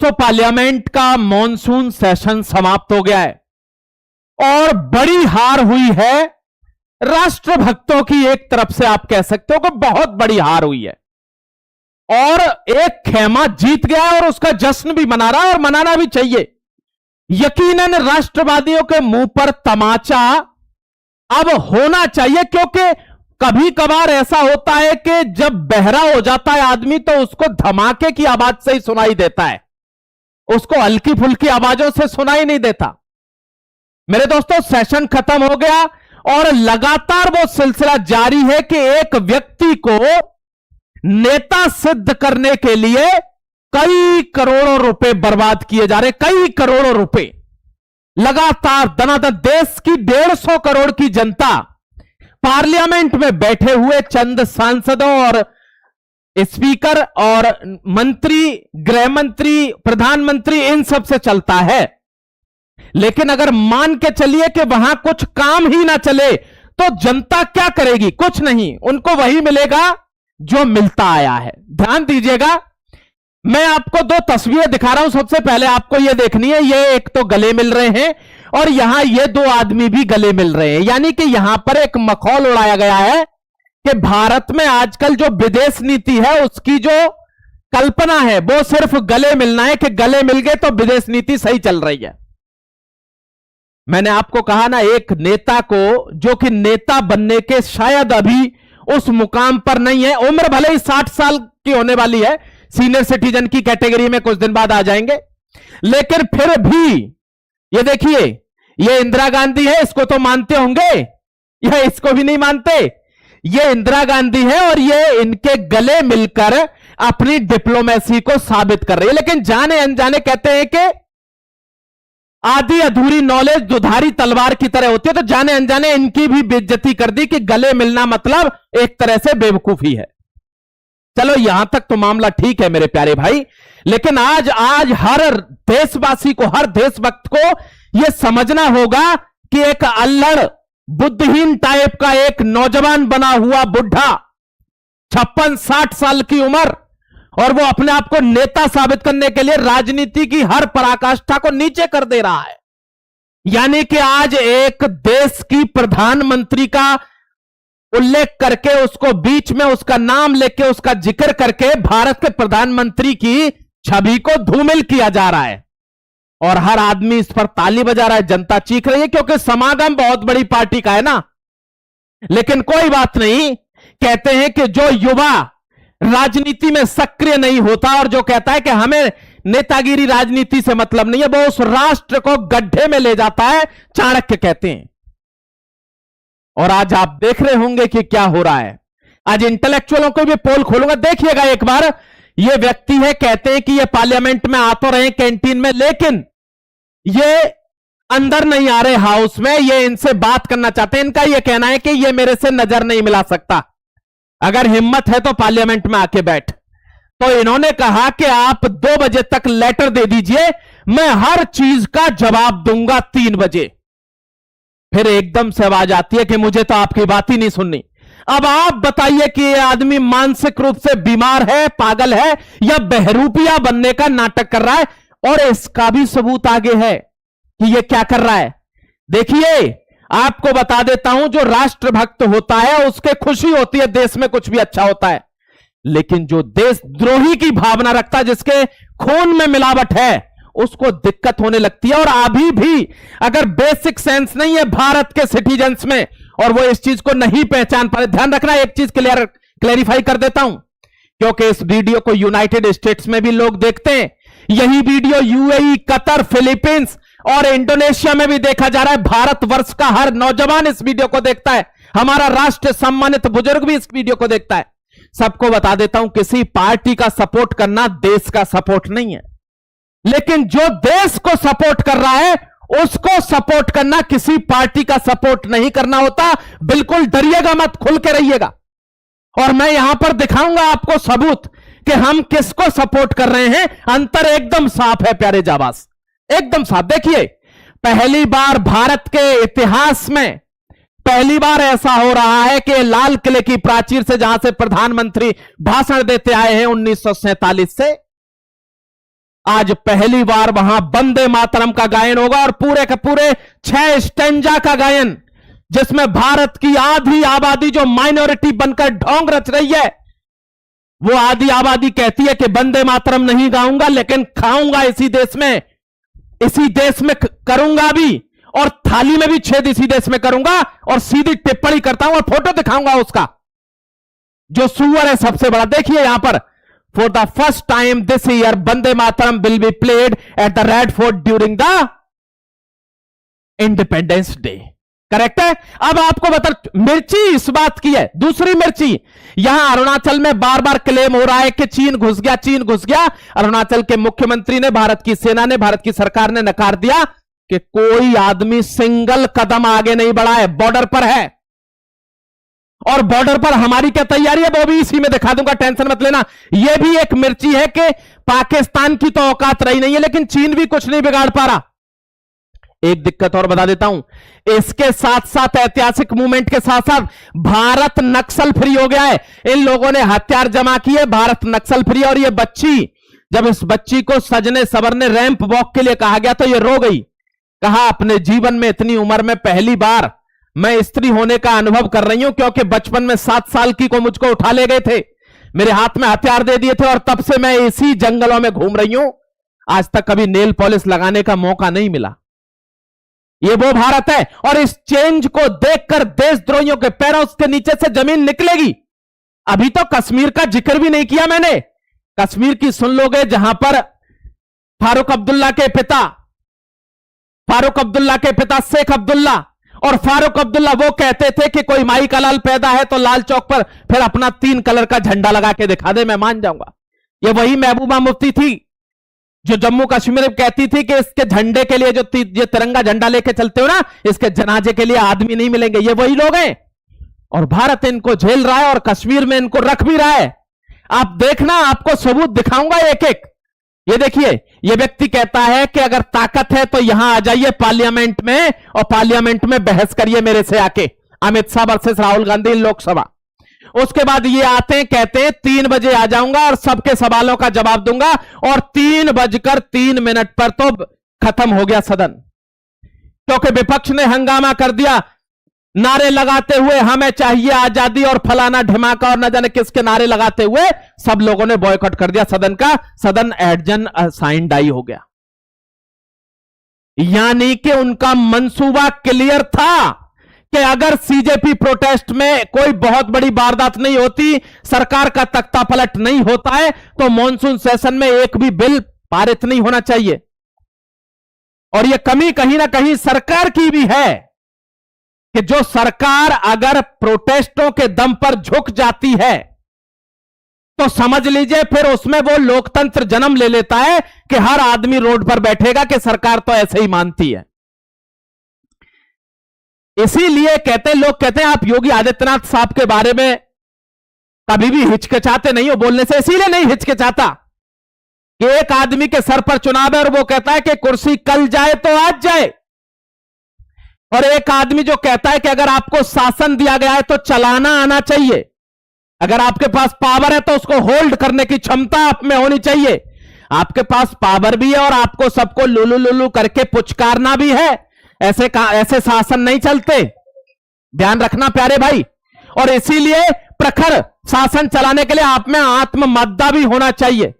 तो पार्लियामेंट का monsoon session समाप्त हो गया है और बड़ी हार हुई है राष्ट्रभक्तों की। एक तरफ से आप कह सकते हो कि बहुत बड़ी हार हुई है और एक खेमा जीत गया है और उसका जश्न भी मना रहा है और मनाना भी चाहिए। यकीनन राष्ट्रवादियों के मुंह पर तमाचा अब होना चाहिए, क्योंकि कभी कभार ऐसा होता है कि जब बहरा हो जाता है आदमी तो उसको धमाके की आवाज से ही सुनाई देता है, उसको हल्की फुल्की आवाजों से सुनाई नहीं देता। मेरे दोस्तों, सेशन खत्म हो गया और लगातार वो सिलसिला जारी है कि एक व्यक्ति को नेता सिद्ध करने के लिए कई करोड़ों रुपए बर्बाद किए जा रहे, कई करोड़ों रुपए लगातार दनादन। देश की 150 करोड़ की जनता पार्लियामेंट में बैठे हुए चंद सांसदों और स्पीकर और मंत्री, गृह मंत्री, प्रधानमंत्री, इन सब से चलता है। लेकिन अगर मान के चलिए कि वहां कुछ काम ही ना चले तो जनता क्या करेगी? कुछ नहीं, उनको वही मिलेगा जो मिलता आया है। ध्यान दीजिएगा, मैं आपको दो तस्वीरें दिखा रहा हूं। सबसे पहले आपको यह देखनी है, ये एक तो गले मिल रहे हैं और यहां ये दो आदमी भी गले मिल रहे हैं। यानी कि यहां पर एक मखौल उड़ाया गया है कि भारत में आजकल जो विदेश नीति है उसकी जो कल्पना है वो सिर्फ गले मिलना है, कि गले मिल गए तो विदेश नीति सही चल रही है। मैंने आपको कहा ना, एक नेता को जो कि नेता बनने के शायद अभी उस मुकाम पर नहीं है, उम्र भले ही 60 साल की होने वाली है, सीनियर सिटीजन की कैटेगरी में कुछ दिन बाद आ जाएंगे, लेकिन फिर भी ये देखिए, ये इंदिरा गांधी है, इसको तो मानते होंगे, यह इसको भी नहीं मानते। ये इंदिरा गांधी है और ये इनके गले मिलकर अपनी डिप्लोमेसी को साबित कर रही है। लेकिन जाने अनजाने कहते हैं कि आधी अधूरी नॉलेज दुधारी तलवार की तरह होती है, तो जाने अनजाने इनकी भी बेइज्जती कर दी कि गले मिलना मतलब एक तरह से बेवकूफी है। चलो यहां तक तो मामला ठीक है मेरे प्यारे भाई, लेकिन आज हर देशवासी को, हर देशभक्त को यह समझना होगा कि एक अल्लड़ बुद्धिहीन टाइप का एक नौजवान बना हुआ बुढ़ा, 56-60 साल की उम्र, और वो अपने आप को नेता साबित करने के लिए राजनीति की हर पराकाष्ठा को नीचे कर दे रहा है। यानी कि आज एक देश की प्रधानमंत्री का उल्लेख करके, उसको बीच में उसका नाम लेके, उसका जिक्र करके भारत के प्रधानमंत्री की छवि को धूमिल किया जा रहा है और हर आदमी इस पर ताली बजा रहा है। जनता चीख रही है क्योंकि समागम बहुत बड़ी पार्टी का है ना। लेकिन कोई बात नहीं, कहते हैं कि जो युवा राजनीति में सक्रिय नहीं होता और जो कहता है कि हमें नेतागिरी राजनीति से मतलब नहीं है, वो उस राष्ट्र को गड्ढे में ले जाता है, चाणक्य कहते हैं। और आज आप देख रहे होंगे कि क्या हो रहा है। आज इंटेलेक्चुअलों को भी पोल खोलूंगा, देखिएगा एक बार। ये व्यक्ति है, कहते हैं कि ये पार्लियामेंट में आ तो रहे कैंटीन में, लेकिन ये अंदर नहीं आ रहे हाउस में, ये इनसे बात करना चाहते हैं। इनका ये कहना है कि ये मेरे से नजर नहीं मिला सकता, अगर हिम्मत है तो पार्लियामेंट में आके बैठ। तो इन्होंने कहा कि आप 2 बजे तक लेटर दे दीजिए, मैं हर चीज का जवाब दूंगा 3 बजे। फिर एकदम से आवाज आती है कि मुझे तो आपकी बात ही नहीं सुननी। अब आप बताइए कि ये आदमी मानसिक रूप से बीमार है, पागल है, या बहरूपिया बनने का नाटक कर रहा है? और इसका भी सबूत आगे है कि ये क्या कर रहा है। देखिए, आपको बता देता हूं, जो राष्ट्रभक्त होता है उसके खुशी होती है देश में कुछ भी अच्छा होता है, लेकिन जो देशद्रोही की भावना रखता है, जिसके खून में मिलावट है, उसको दिक्कत होने लगती है। और अभी भी अगर बेसिक सेंस नहीं है भारत के सिटीजन्स में और वो इस चीज को नहीं पहचान पा रहे, ध्यान रखना, एक चीज क्लेरिफाई कर देता हूं, क्योंकि इस वीडियो को यूनाइटेड स्टेट्स में भी लोग देखते हैं, यही वीडियो यूएई, कतर, फिलीपींस और इंडोनेशिया में भी देखा जा रहा है। भारतवर्ष का हर नौजवान इस वीडियो को देखता है, हमारा राष्ट्र सम्मानित बुजुर्ग भी इस वीडियो को देखता है। सबको बता देता हूं, किसी पार्टी का सपोर्ट करना देश का सपोर्ट नहीं है, लेकिन जो देश को सपोर्ट कर रहा है उसको सपोर्ट करना किसी पार्टी का सपोर्ट नहीं करना होता। बिल्कुल डरिएगा मत, खुल के रहिएगा। और मैं यहां पर दिखाऊंगा आपको सबूत कि हम किसको सपोर्ट कर रहे हैं। अंतर एकदम साफ है प्यारे जाबाज, एकदम साफ। देखिए, पहली बार भारत के इतिहास में पहली बार ऐसा हो रहा है कि लाल किले की प्राचीर से, जहां से प्रधानमंत्री भाषण देते आए हैं 1947 से, आज पहली बार वहां वंदे मातरम का गायन होगा और पूरे के पूरे 6 स्टेंजा का गायन, जिसमें भारत की आधी आबादी जो माइनॉरिटी बनकर ढोंग रच रही है, वो आधी आबादी कहती है कि वंदे मातरम नहीं गाऊंगा, लेकिन खाऊंगा इसी देश में करूंगा भी, और थाली में भी छेद इसी देश में करूंगा, और सीधी टिप्पणी करता हूं और फोटो दिखाऊंगा उसका, जो सुअर है सबसे बड़ा। देखिए यहां पर, for the first time this year Vande Mataram will be played at the red fort during the independence day. Correct है। अब आपको बता, मिर्ची इस बात की है। दूसरी मिर्ची, यहां अरुणाचल में बार बार क्लेम हो रहा है कि चीन घुस गया, चीन घुस गया। अरुणाचल के मुख्यमंत्री ने, भारत की सेना ने, भारत की सरकार ने नकार दिया कि कोई आदमी सिंगल कदम आगे नहीं बढ़ा है, बॉर्डर पर है। और बॉर्डर पर हमारी क्या तैयारी है वो भी इसी में दिखा दूंगा, टेंशन मत लेना। यह भी एक मिर्ची है कि पाकिस्तान की तो औकात रही नहीं है, लेकिन चीन भी कुछ नहीं बिगाड़ पा रहा। एक दिक्कत और बता देता हूं, इसके साथ साथ ऐतिहासिक मूवमेंट के साथ साथ भारत नक्सल फ्री हो गया है। इन लोगों ने हथियार जमा किए, भारत नक्सल फ्री। और ये बच्ची, जब इस बच्ची को सजने सवरने रैंप वॉक के लिए कहा गया तो ये रो गई। कहा अपने जीवन में इतनी उम्र में पहली बार मैं स्त्री होने का अनुभव कर रही हूं, क्योंकि बचपन में 7 साल की को मुझको उठा ले गए थे, मेरे हाथ में हथियार दे दिए थे, और तब से मैं इसी जंगलों में घूम रही हूं। आज तक कभी नेल पॉलिश लगाने का मौका नहीं मिला। ये वो भारत है, और इस चेंज को देखकर देशद्रोहियों के पैरों के नीचे से जमीन निकलेगी। अभी तो कश्मीर का जिक्र भी नहीं किया मैंने। कश्मीर की सुन लोगे, जहां पर फारूक अब्दुल्ला के पिता शेख अब्दुल्ला, और फारूक अब्दुल्ला वो कहते थे कि कोई माई का लाल पैदा है तो लाल चौक पर फिर अपना 3 कलर का झंडा लगा के दिखा दे, मैं मान जाऊंगा। ये वही महबूबा मुफ्ती थी जो जम्मू कश्मीर में कहती थी कि इसके झंडे के लिए, जो ये तिरंगा झंडा लेके चलते हो ना, इसके जनाजे के लिए आदमी नहीं मिलेंगे। ये वही लोग हैं, और भारत इनको झेल रहा है और कश्मीर में इनको रख भी रहा है। आप देखना, आपको सबूत दिखाऊंगा एक एक। ये देखिए, ये व्यक्ति कहता है कि अगर ताकत है तो यहां आ जाइए पार्लियामेंट में, और पार्लियामेंट में बहस करिए मेरे से आके, अमित शाह वर्सेस राहुल गांधी लोकसभा। उसके बाद ये आते हैं, कहते हैं 3 बजे आ जाऊंगा और सबके सवालों का जवाब दूंगा, और 3:03 पर तो खत्म हो गया सदन, क्योंकि विपक्ष ने हंगामा कर दिया, नारे लगाते हुए हमें चाहिए आजादी और फलाना ढिमाका और न जाने किसके नारे लगाते हुए सब लोगों ने बॉयकॉट कर दिया सदन का। सदन एडजन असाइंड आई हो गया। यानी कि उनका मंसूबा क्लियर था कि अगर सीजेपी प्रोटेस्ट में कोई बहुत बड़ी वारदात नहीं होती, सरकार का तख्ता पलट नहीं होता है, तो मॉनसून सेशन में एक भी बिल पारित नहीं होना चाहिए। और यह कमी कहीं ना कहीं सरकार की भी है कि जो सरकार अगर प्रोटेस्टों के दम पर झुक जाती है तो समझ लीजिए फिर उसमें वो लोकतंत्र जन्म ले लेता है कि हर आदमी रोड पर बैठेगा कि सरकार तो ऐसे ही मानती है। इसीलिए लोग कहते हैं आप योगी आदित्यनाथ साहब के बारे में कभी भी हिचकिचाते नहीं हो बोलने से। इसीलिए नहीं हिचकिचाता कि एक आदमी के सर पर चुनाव है और वो कहता है कि कुर्सी कल जाए तो आज जाए, और एक आदमी जो कहता है कि अगर आपको शासन दिया गया है तो चलाना आना चाहिए, अगर आपके पास पावर है तो उसको होल्ड करने की क्षमता आप में होनी चाहिए। आपके पास पावर भी है और आपको सबको लुलु लुलु करके पुचकारना भी है। ऐसे शासन नहीं चलते, ध्यान रखना प्यारे भाई। और इसीलिए प्रखर शासन चलाने के लिए आप में आत्ममद्दा भी होना चाहिए।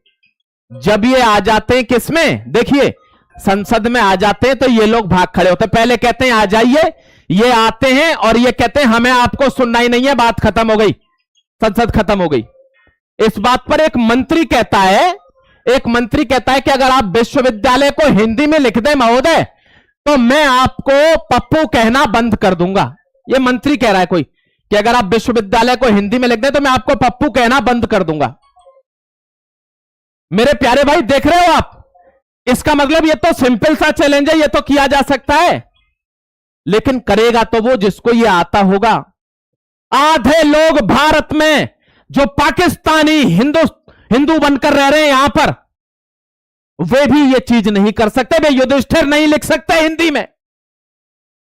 जब ये आ जाते हैं किसमें, देखिए संसद में आ जाते हैं तो ये लोग भाग खड़े होते हैं। पहले कहते हैं आ जाइए, ये आते हैं और ये कहते हैं हमें आपको सुनना ही नहीं है, बात खत्म हो गई, संसद खत्म हो गई। इस बात पर एक मंत्री कहता है कि अगर आप विश्वविद्यालय को हिंदी में लिख दें महोदय तो मैं आपको पप्पू कहना बंद कर दूंगा। ये मंत्री कह रहा है कोई कि अगर आप विश्वविद्यालय को हिंदी में लिख दें तो मैं आपको पप्पू कहना बंद कर दूंगा। मेरे प्यारे भाई देख रहे हो आप, इसका मतलब ये तो सिंपल सा चैलेंज है, ये तो किया जा सकता है, लेकिन करेगा तो वो जिसको ये आता होगा। आधे लोग भारत में जो पाकिस्तानी हिंदू बनकर रह रहे हैं यहां पर, वे भी ये चीज नहीं कर सकते। वे युधिष्ठिर नहीं लिख सकते हिंदी में,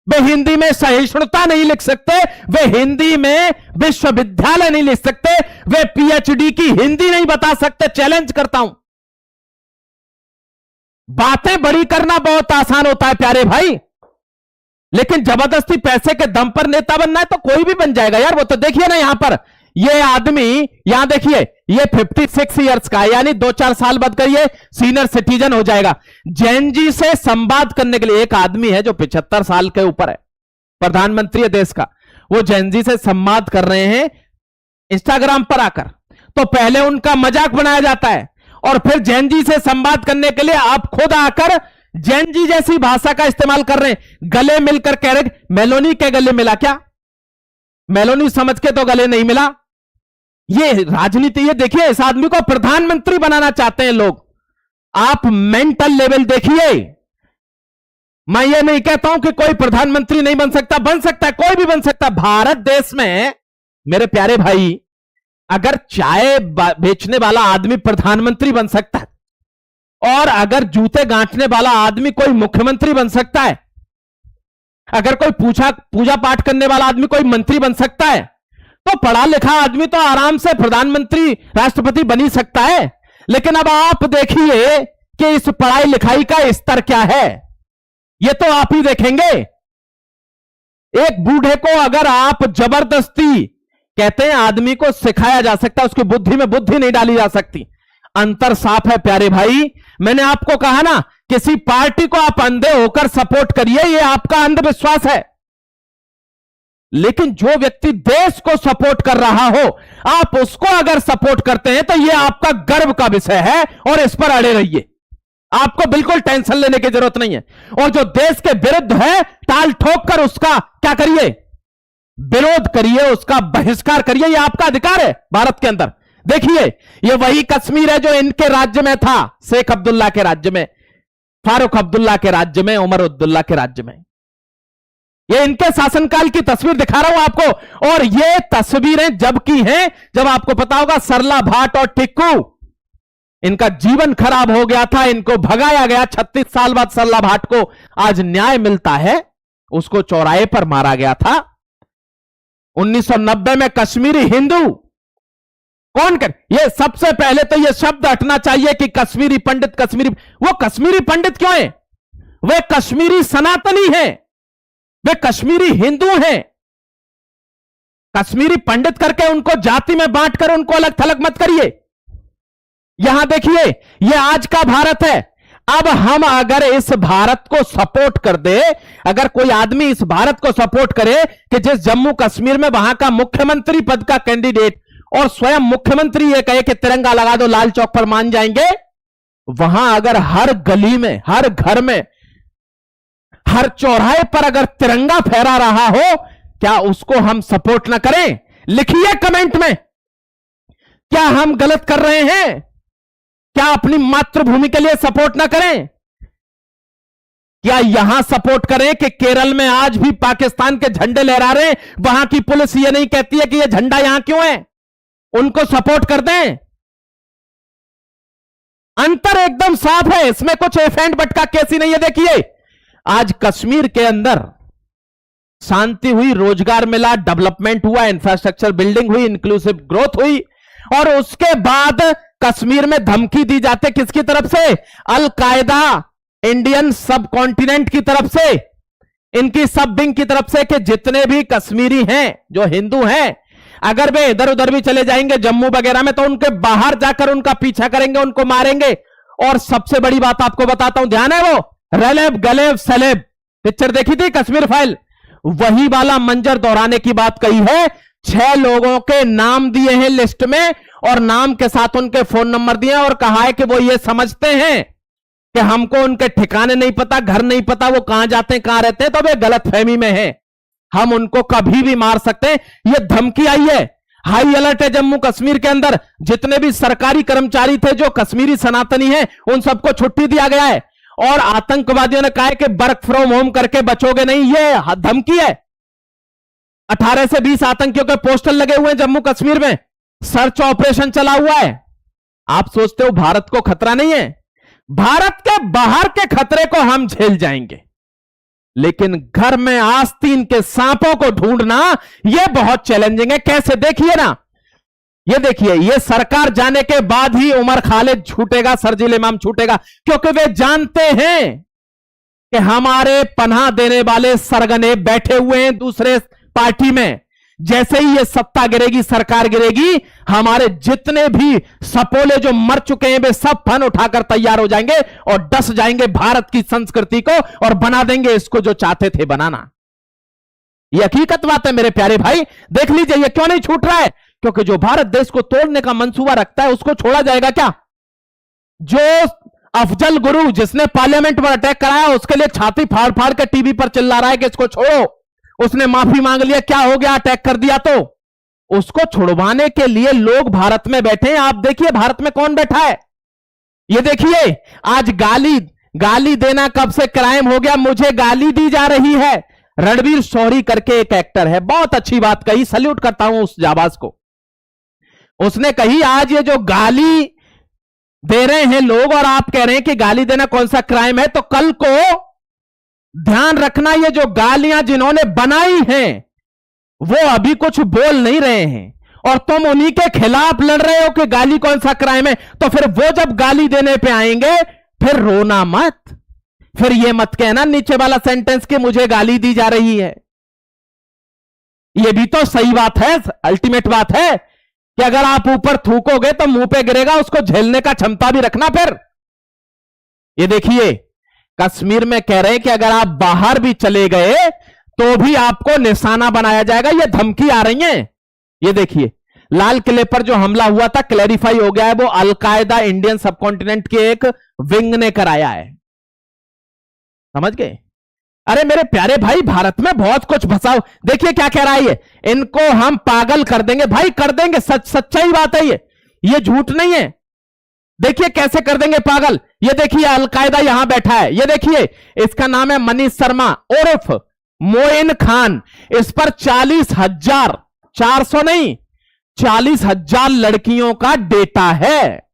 वे हिंदी में सहिष्णुता नहीं लिख सकते, वे हिंदी में विश्वविद्यालय नहीं लिख सकते, वे पीएचडी की हिंदी नहीं बता सकते। चैलेंज करता हूं, बातें बड़ी करना बहुत आसान होता है प्यारे भाई, लेकिन जबरदस्ती पैसे के दम पर नेता बनना है तो कोई भी बन जाएगा यार। वो तो देखिए ना यहां पर, ये आदमी यहां देखिए, ये 56 ईयर्स का है, यानी 2-4 साल बाद कर ये सीनियर सिटीजन हो जाएगा। जैन जी से संवाद करने के लिए एक आदमी है जो 75 साल के ऊपर है, प्रधानमंत्री है देश का, वो जैन जी से संवाद कर रहे हैं इंस्टाग्राम पर आकर, तो पहले उनका मजाक बनाया जाता है और फिर जैन जी से संवाद करने के लिए आप खुद आकर जैन जी जैसी भाषा का इस्तेमाल कर रहे हैं। गले मिलकर कह रहे मेलोनी के गले मिला क्या? मेलोनी समझ के तो गले नहीं मिला। ये राजनीति, ये देखिए इस आदमी को प्रधानमंत्री बनाना चाहते हैं लोग। आप मेंटल लेवल देखिए। मैं ये नहीं कहता हूं कि कोई प्रधानमंत्री नहीं बन सकता, बन सकता है, कोई भी बन सकता है। भारत देश में मेरे प्यारे भाई, अगर चाय बेचने वाला आदमी प्रधानमंत्री बन सकता है और अगर जूते गांठने वाला आदमी कोई मुख्यमंत्री बन सकता है, अगर कोई पूजा पाठ करने वाला आदमी कोई मंत्री बन सकता है, तो पढ़ा लिखा आदमी तो आराम से प्रधानमंत्री राष्ट्रपति बन ही सकता है। लेकिन अब आप देखिए कि इस पढ़ाई लिखाई का स्तर क्या है, यह तो आप ही देखेंगे। एक बूढ़े को अगर आप जबरदस्ती, कहते हैं आदमी को सिखाया जा सकता है, उसकी बुद्धि में बुद्धि नहीं डाली जा सकती। अंतर साफ है प्यारे भाई। मैंने आपको कहा ना, किसी पार्टी को आप अंधे होकर सपोर्ट करिए, यह आपका अंधविश्वास है। लेकिन जो व्यक्ति देश को सपोर्ट कर रहा हो, आप उसको अगर सपोर्ट करते हैं तो यह आपका गर्व का विषय है और इस पर अड़े रहिए। आपको बिल्कुल टेंशन लेने की जरूरत नहीं है। और जो देश के विरुद्ध है, टाल ठोक कर उसका क्या करिए, विरोध करिए, उसका बहिष्कार करिए, यह आपका अधिकार है भारत के अंदर। देखिए, यह वही कश्मीर है जो इनके राज्य में था, शेख अब्दुल्ला के राज्य में, फारूक अब्दुल्ला के राज्य में, उमर अब्दुल्ला के राज्य में। ये इनके शासनकाल की तस्वीर दिखा रहा हूं आपको। और ये तस्वीरें जब की हैं, जब आपको पता होगा सरला भाट और टिक्कू, इनका जीवन खराब हो गया था, इनको भगाया गया। 36 साल बाद सरला भाट को आज न्याय मिलता है, उसको चौराहे पर मारा गया था। 1990 में कश्मीरी हिंदू कौन कर, ये सबसे पहले तो ये शब्द हटना चाहिए कि कश्मीरी पंडित, कश्मीरी, वो कश्मीरी पंडित क्यों है? वे कश्मीरी सनातनी हैं, वे कश्मीरी हिंदू हैं। कश्मीरी पंडित करके उनको जाति में बांटकर उनको अलग थलग मत करिए। यहां देखिए, यह आज का भारत है। अब हम अगर इस भारत को सपोर्ट कर दे, अगर कोई आदमी इस भारत को सपोर्ट करे कि जिस जम्मू कश्मीर में वहां का मुख्यमंत्री पद का कैंडिडेट और स्वयं मुख्यमंत्री ये कहे कि तिरंगा लगा दो लाल चौक पर, मान जाएंगे। वहां अगर हर गली में, हर घर में, हर चौराहे पर अगर तिरंगा फहरा रहा हो, क्या उसको हम सपोर्ट ना करें? लिखिए कमेंट में, क्या हम गलत कर रहे हैं? क्या अपनी मातृभूमि के लिए सपोर्ट ना करें? क्या यहां सपोर्ट करें कि केरल में आज भी पाकिस्तान के झंडे लहरा रहे हैं, वहां की पुलिस ये नहीं कहती है कि ये झंडा यहां क्यों है? उनको सपोर्ट कर दें। अंतर एकदम साफ है, इसमें कुछ एफ एंड बट का केस ही नहीं है। देखिए, आज कश्मीर के अंदर शांति हुई, रोजगार मिला, डेवलपमेंट हुआ, इंफ्रास्ट्रक्चर बिल्डिंग हुई, इंक्लूसिव ग्रोथ हुई, और उसके बाद कश्मीर में धमकी दी जाती, किसकी तरफ से? अल कायदा, इंडियन सब कॉन्टिनेंट की तरफ से, इनकी सब विंग की तरफ से, कि जितने भी कश्मीरी हैं जो हिंदू हैं, अगर वे इधर उधर भी चले जाएंगे जम्मू वगैरह में, तो उनके बाहर जाकर उनका पीछा करेंगे, उनको मारेंगे। और सबसे बड़ी बात आपको बताता हूं, ध्यान है, वो रेलेब गलेब सलेब पिक्चर देखी थी, कश्मीर फाइल, वही वाला मंजर दोहराने की बात कही है। 6 लोगों के नाम दिए हैं लिस्ट में, और नाम के साथ उनके फोन नंबर दिए, और कहा है कि वो ये समझते हैं कि हमको उनके ठिकाने नहीं पता, घर नहीं पता, वो कहां जाते हैं, कहां रहते हैं, तो वे गलतफहमी में हैं, हम उनको कभी भी मार सकते हैं। ये धमकी आई है, हाई अलर्ट है जम्मू कश्मीर के अंदर। जितने भी सरकारी कर्मचारी थे जो कश्मीरी सनातनी हैं, उन सबको छुट्टी दिया गया है, और आतंकवादियों ने कहा है कि वर्क फ्रॉम होम करके बचोगे नहीं, ये धमकी है। 18 से 20 आतंकियों के पोस्टर लगे हुए हैं जम्मू कश्मीर में, सर्च ऑपरेशन चला हुआ है। आप सोचते हो भारत को खतरा नहीं है? भारत के बाहर के खतरे को हम झेल जाएंगे, लेकिन घर में आस्तीन के सांपों को ढूंढना यह बहुत चैलेंजिंग है। कैसे? देखिए ना, ये देखिए, ये सरकार जाने के बाद ही उमर खालिद छूटेगा, शर्जील इमाम छूटेगा, क्योंकि वे जानते हैं कि हमारे पनाह देने वाले सरगने बैठे हुए हैं दूसरे पार्टी में। जैसे ही ये सत्ता गिरेगी, सरकार गिरेगी, हमारे जितने भी सपोले जो मर चुके हैं वे सब फन उठाकर तैयार हो जाएंगे और डस जाएंगे भारत की संस्कृति को और बना देंगे इसको जो चाहते थे बनाना। ये हकीकत बात है मेरे प्यारे भाई, देख लीजिए ये क्यों नहीं छूट रहा है, क्योंकि जो भारत देश को तोड़ने का मंसूबा रखता है उसको छोड़ा जाएगा क्या? जो अफजल गुरु जिसने पार्लियामेंट पर अटैक कराया उसके लिए छाती फाड़ फाड़ के टीवी पर चिल्ला रहा है कि इसको छोड़ो, उसने माफी मांग लिया, क्या हो गया अटैक कर दिया तो? उसको छुड़वाने के लिए लोग भारत में बैठे हैं। आप देखिए भारत में कौन बैठा है, ये देखिए आज गाली देना कब से क्राइम हो गया, मुझे गाली दी जा रही है। रणवीर शौरी करके एक एक्टर है, बहुत अच्छी बात कही, सल्यूट करता हूं उस जाबाज को। उसने कही आज ये जो गाली दे रहे हैं लोग और आप कह रहे हैं कि गाली देना कौन सा क्राइम है, तो कल को ध्यान रखना ये जो गालियां जिन्होंने बनाई हैं वो अभी कुछ बोल नहीं रहे हैं और तुम उन्हीं के खिलाफ लड़ रहे हो कि गाली कौन सा क्राइम है। तो फिर वो जब गाली देने पे आएंगे फिर रोना मत, फिर ये मत कहना नीचे वाला सेंटेंस कि मुझे गाली दी जा रही है। ये भी तो सही बात है, अल्टीमेट बात है कि अगर आप ऊपर थूकोगे तो मुंह पे गिरेगा, उसको झेलने का क्षमता भी रखना। फिर ये देखिए कश्मीर में कह रहे हैं कि अगर आप बाहर भी चले गए तो भी आपको निशाना बनाया जाएगा, ये धमकी आ रही है। ये देखिए लाल किले पर जो हमला हुआ था क्लैरिफाई हो गया है, वो अलकायदा इंडियन सबकॉन्टिनेंट के एक विंग ने कराया है, समझ गए? अरे मेरे प्यारे भाई भारत में बहुत कुछ फंसा। देखिए क्या कह रहा है ये, इनको हम पागल कर देंगे। भाई कर देंगे, सच्चाई बात है ये झूठ नहीं है। देखिए कैसे कर देंगे पागल, ये देखिए अलकायदा यहां बैठा है, ये देखिए इसका नाम है मनीष शर्मा उर्फ मोइन खान। इस पर 40,000, 400 नहीं 40,000 लड़कियों का डेटा है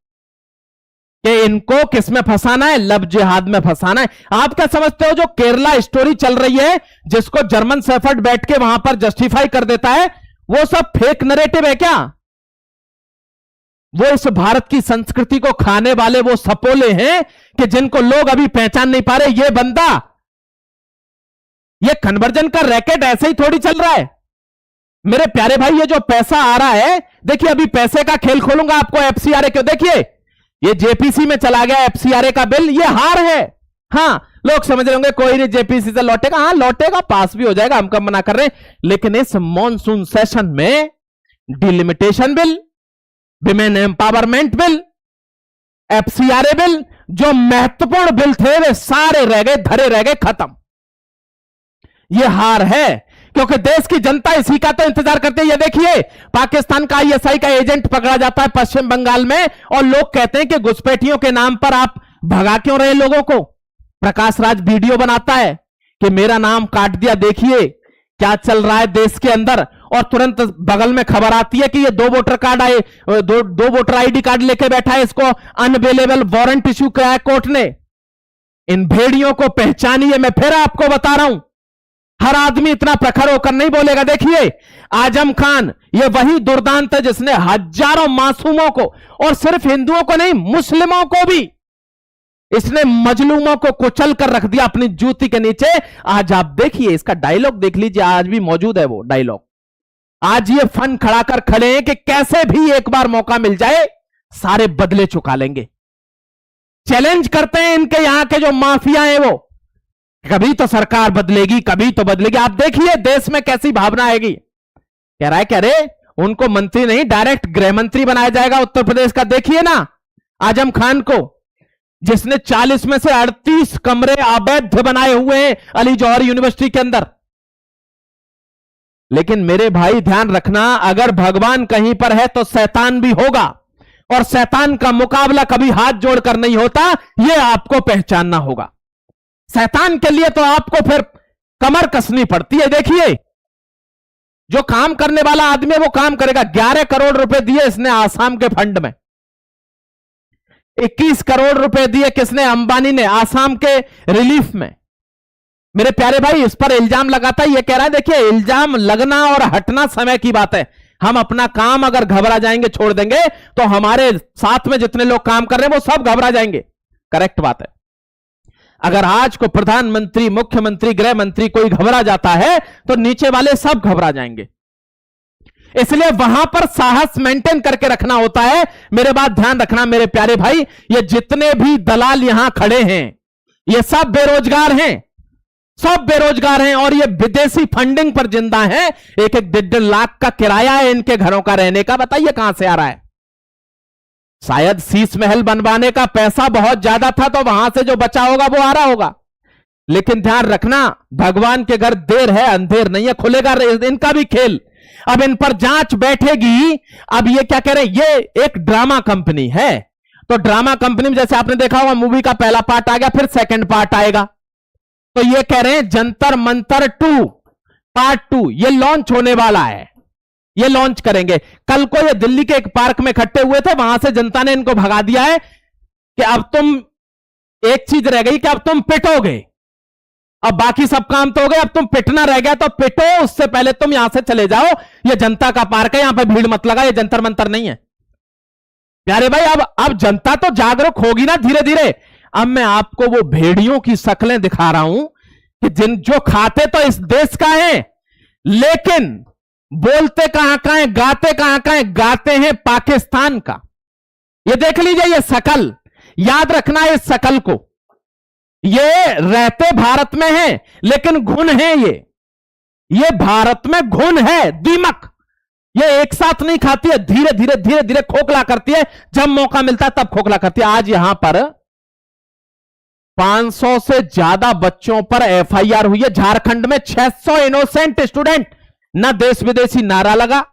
कि इनको किसमें फंसाना है, लव जिहाद में फंसाना है। आप क्या समझते हो जो केरला स्टोरी चल रही है जिसको जर्मन शेफर्ड बैठ के वहां पर जस्टिफाई कर देता है, वो सब फेक नरेटिव है क्या? वो इस भारत की संस्कृति को खाने वाले वो सपोले हैं कि जिनको लोग अभी पहचान नहीं पा रहे। ये बंदा, ये कन्वर्जन का रैकेट ऐसे ही थोड़ी चल रहा है मेरे प्यारे भाई। ये जो पैसा आ रहा है, देखिए अभी पैसे का खेल खोलूंगा आपको। एफसीआरए क्यों, देखिए ये जेपीसी में चला गया एफसीआरए का बिल, ये हार है। हां लोग समझ रहे होंगे कोई नहीं जेपीसी से लौटेगा, हां लौटेगा, पास भी हो जाएगा, हम कब मना कर रहे हैं। लेकिन इस मॉनसून सेशन में delimitation bill, women empowerment bill, FCRA bill, जो महत्वपूर्ण बिल थे वे सारे रह गए, धरे रह गए, खत्म। ये हार है क्योंकि देश की जनता इसी का तो इंतजार करती है। ये देखिए पाकिस्तान का आईएसआई का एजेंट पकड़ा जाता है पश्चिम बंगाल में और लोग कहते हैं कि घुसपैठियों के नाम पर आप भगा क्यों रहे लोगों को। प्रकाश राज वीडियो बनाता है कि मेरा नाम काट दिया, देखिए क्या चल रहा है देश के अंदर। और तुरंत बगल में खबर आती है कि ये 2 वोटर कार्ड आए, दो वोटर आईडी कार्ड लेके बैठा है, इसको अनअवेलेबल वारंट इश्यू किया है कोर्ट ने। इन भेड़ियों को पहचानिए, मैं फिर आपको बता रहा हूं, हर आदमी इतना प्रखर होकर नहीं बोलेगा। देखिए आजम खान ये वही दुर्दांत है जिसने हजारों मासूमों को, और सिर्फ हिंदुओं को नहीं मुस्लिमों को भी, इसने मजलूमों को कुचल कर रख दिया अपनी जूती के नीचे। आज आप देखिए इसका डायलॉग देख लीजिए, आज भी मौजूद है वो डायलॉग। आज ये फन खड़ा कर खड़े हैं कि कैसे भी एक बार मौका मिल जाए सारे बदले चुका लेंगे। चैलेंज करते हैं इनके यहां के जो माफिया हैं वो, कभी तो सरकार बदलेगी, कभी तो बदलेगी। आप देखिए देश में कैसी भावना आएगी। कह रहा है कह रहे उनको मंत्री नहीं डायरेक्ट गृह मंत्री बनाया जाएगा उत्तर प्रदेश का। देखिए ना आजम खान को, जिसने 40 में से 38 कमरे अवैध बनाए हुए हैं अली जौहर यूनिवर्सिटी के अंदर। लेकिन मेरे भाई ध्यान रखना, अगर भगवान कहीं पर है तो शैतान भी होगा, और शैतान का मुकाबला कभी हाथ जोड़कर नहीं होता, यह आपको पहचानना होगा। शैतान के लिए तो आपको फिर कमर कसनी पड़ती है। देखिए जो काम करने वाला आदमी है वो काम करेगा। 11 करोड़ रुपए दिए इसने आसाम के फंड में, 21 करोड़ रुपए दिए किसने, अंबानी ने, आसाम के रिलीफ में। मेरे प्यारे भाई इस पर इल्जाम लगाता है, ये कह रहा है देखिए इल्जाम लगना और हटना समय की बात है। हम अपना काम अगर घबरा जाएंगे, छोड़ देंगे, तो हमारे साथ में जितने लोग काम कर रहे हैं वो सब घबरा जाएंगे। करेक्ट बात है। अगर आज को प्रधानमंत्री, मुख्यमंत्री, गृह मंत्री कोई घबरा जाता है तो नीचे वाले सब घबरा जाएंगे। इसलिए वहां पर साहस मेंटेन करके रखना होता है। मेरे बात ध्यान रखना मेरे प्यारे भाई, ये जितने भी दलाल यहां खड़े हैं ये सब बेरोजगार हैं, सब बेरोजगार हैं और ये विदेशी फंडिंग पर जिंदा हैं। एक एक 1.5 लाख का किराया है इनके घरों का रहने का, बताइए कहां से आ रहा है। शायद शीश महल बनवाने का पैसा बहुत ज्यादा था तो वहां से जो बचा होगा वो आ रहा होगा। लेकिन ध्यान रखना, भगवान के घर देर है अंधेर नहीं है, खुलेगा इनका भी खेल। अब इन पर जांच बैठेगी। अब ये क्या कह रहे हैं, ये एक ड्रामा कंपनी है, तो ड्रामा कंपनी में जैसे आपने देखा होगा मूवी का पहला पार्ट आ गया, फिर सेकंड पार्ट आएगा। तो ये कह रहे हैं जंतर मंतर 2 पार्ट 2 ये लॉन्च होने वाला है, ये लॉन्च करेंगे। कल को ये दिल्ली के एक पार्क में इकट्ठे हुए थे, वहां से जनता ने इनको भगा दिया है कि अब तुम, एक चीज रह गई कि अब तुम पिटोगे, अब बाकी सब काम तो हो गए, अब तुम पिटना रह गया तो पिटो, उससे पहले तुम यहां से चले जाओ। ये जनता का पार्क है, यहां पे भीड़ मत लगा, ये जंतर मंतर नहीं है। प्यारे भाई अब जनता तो जागरूक होगी ना धीरे धीरे। अब मैं आपको वो भेड़ियों की शक्लें दिखा रहा हूं कि जो खाते तो इस देश का है लेकिन बोलते कहां का है, गाते कहां का है, गाते हैं पाकिस्तान का। ये देख लीजिए ये शकल, याद रखना इस शकल को। ये रहते भारत में है लेकिन घुन है, ये भारत में घुन है, दीमक। ये एक साथ नहीं खाती है, धीरे धीरे धीरे धीरे खोखला करती है, जब मौका मिलता है तब खोखला करती है। आज यहां पर 500 से ज्यादा बच्चों पर एफआईआर हुई है। झारखंड में 600 इनोसेंट स्टूडेंट, ना देश विदेशी नारा लगा,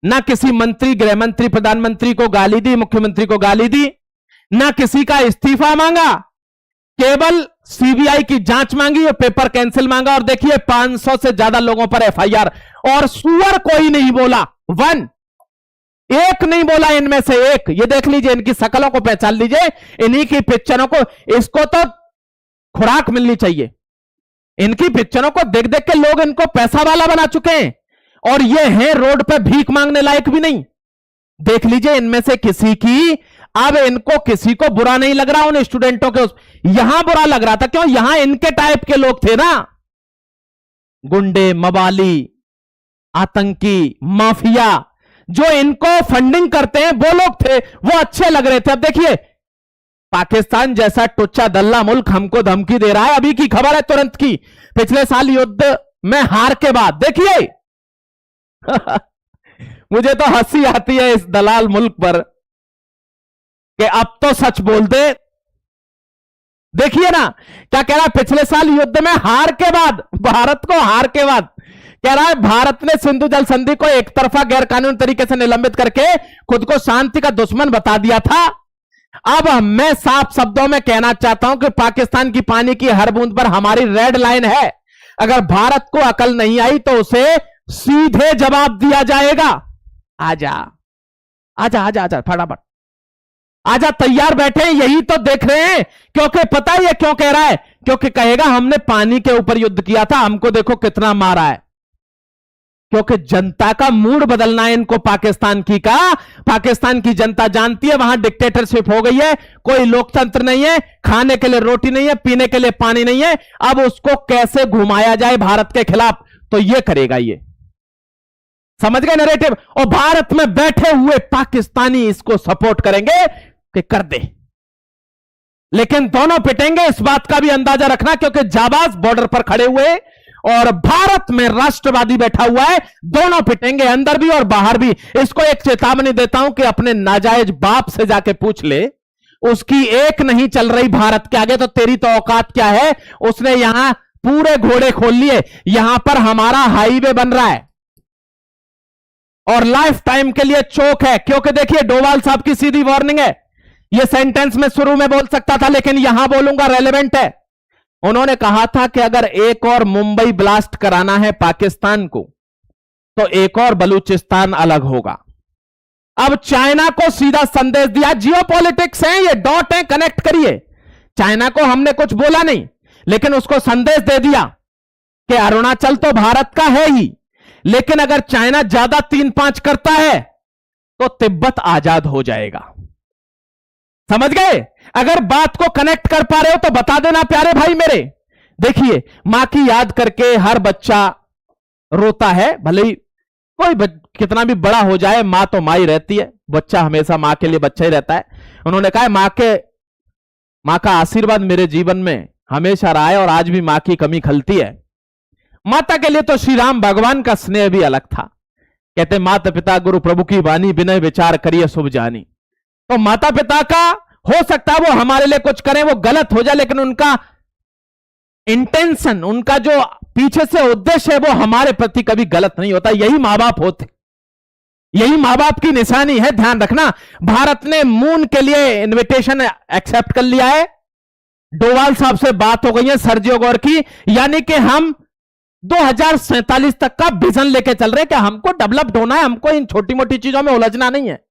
ना किसी मंत्री, गृह मंत्री, प्रधानमंत्री को गाली दी, मुख्यमंत्री को गाली दी, ना किसी का इस्तीफा मांगा, केवल सीबीआई की जांच मांगी और पेपर कैंसिल मांगा। और देखिए 500 से ज्यादा लोगों पर एफआईआर, और सुअर कोई नहीं बोला, एक नहीं बोला इनमें से एक। ये देख लीजिए, इनकी शकलों को पहचान लीजिए, इन्हीं की पिक्चरों को, इसको तो खुराक मिलनी चाहिए। इनकी पिक्चरों को देख देख के लोग इनको पैसा वाला बना चुके हैं, और ये हैं रोड पे भीख मांगने लायक भी नहीं। देख लीजिए इनमें से किसी की, अब इनको किसी को बुरा नहीं लग रहा, उन स्टूडेंटों के यहां बुरा लग रहा था। क्यों? यहां इनके टाइप के लोग थे ना, गुंडे, मवाली, आतंकी, माफिया, जो इनको फंडिंग करते हैं वो लोग थे, वो अच्छे लग रहे थे। अब देखिए पाकिस्तान जैसा टुच्चा दल्ला मुल्क हमको धमकी दे रहा है। अभी की खबर है तुरंत की, पिछले साल युद्ध में हार के बाद, देखिए मुझे तो हंसी आती है इस दलाल मुल्क पर कि अब तो सच बोल दे। देखिए ना क्या कह रहा है, पिछले साल युद्ध में हार के बाद, भारत को हार के बाद कह रहा है भारत ने सिंधु जल संधि को एक तरफा गैर कानूनी तरीके से निलंबित करके खुद को शांति का दुश्मन बता दिया था। अब मैं साफ शब्दों में कहना चाहता हूं कि पाकिस्तान की पानी की हर बूंद पर हमारी रेड लाइन है। अगर भारत को अकल नहीं आई तो उसे सीधे जवाब दिया जाएगा। आजा आजा आजा आजा फटाफट आजा, तैयार बैठे हैं, यही तो देख रहे हैं। क्योंकि पता है ये क्यों कह रहा है, क्योंकि कहेगा हमने पानी के ऊपर युद्ध किया था, हमको देखो कितना मारा है। क्योंकि जनता का मूड बदलना है इनको पाकिस्तान की का। पाकिस्तान की जनता जानती है वहां डिक्टेटरशिप हो गई है, कोई लोकतंत्र नहीं है, खाने के लिए रोटी नहीं है, पीने के लिए पानी नहीं है। अब उसको कैसे घुमाया जाए भारत के खिलाफ, तो ये करेगा ये। समझ गए नैरेटिव? और भारत में बैठे हुए पाकिस्तानी इसको सपोर्ट करेंगे कि कर दे, लेकिन दोनों पिटेंगे, इस बात का भी अंदाजा रखना। क्योंकि जाबाज बॉर्डर पर खड़े हुए और भारत में राष्ट्रवादी बैठा हुआ है, दोनों पिटेंगे, अंदर भी और बाहर भी। इसको एक चेतावनी देता हूं कि अपने नाजायज बाप से जाके पूछ ले, उसकी एक नहीं चल रही भारत के आगे, तो तेरी तो औकात क्या है। उसने यहां पूरे घोड़े खोल लिए, यहां पर हमारा हाईवे बन रहा है और लाइफ टाइम के लिए चौक है। क्योंकि देखिए डोवाल साहब की सीधी वार्निंग है, यह सेंटेंस में शुरू में बोल सकता था लेकिन यहां बोलूंगा, रेलेवेंट है। उन्होंने कहा था कि अगर एक और मुंबई ब्लास्ट कराना है पाकिस्तान को तो एक और बलूचिस्तान अलग होगा। अब चाइना को सीधा संदेश दिया, जियोपॉलिटिक्स है ये, डॉट है, कनेक्ट करिए। चाइना को हमने कुछ बोला नहीं, लेकिन उसको संदेश दे दिया कि अरुणाचल तो भारत का है ही, लेकिन अगर चाइना ज्यादा 3-5 करता है तो तिब्बत आजाद हो जाएगा। समझ गए? अगर बात को कनेक्ट कर पा रहे हो तो बता देना प्यारे भाई मेरे। देखिए, मां की याद करके हर बच्चा रोता है, भले ही कोई कितना भी बड़ा हो जाए, मां तो मां ही रहती है। बच्चा हमेशा मां के लिए बच्चा ही रहता है। उन्होंने कहा मां का आशीर्वाद मेरे जीवन में हमेशा रहा है और आज भी मां की कमी खलती है। माता के लिए तो श्री राम भगवान का स्नेह भी अलग था। कहते माता पिता गुरु प्रभु की वाणी, विनय विचार करिए शुभ जानी। तो माता पिता का हो सकता है वो हमारे लिए कुछ करें, वो गलत हो जाए, लेकिन उनका इंटेंशन, उनका जो पीछे से उद्देश्य है वो हमारे प्रति कभी गलत नहीं होता। यही मां बाप होते, यही मां बाप की निशानी है। ध्यान रखना, भारत ने मून के लिए इनविटेशन एक्सेप्ट कर लिया है। डोवाल साहब से बात हो गई है सर्जियो गौर की, यानी कि हम 2047 तक का विजन लेके चल रहे हैं कि हमको डेवलप्ड होना है, हमको इन छोटी मोटी चीजों में उलझना नहीं है।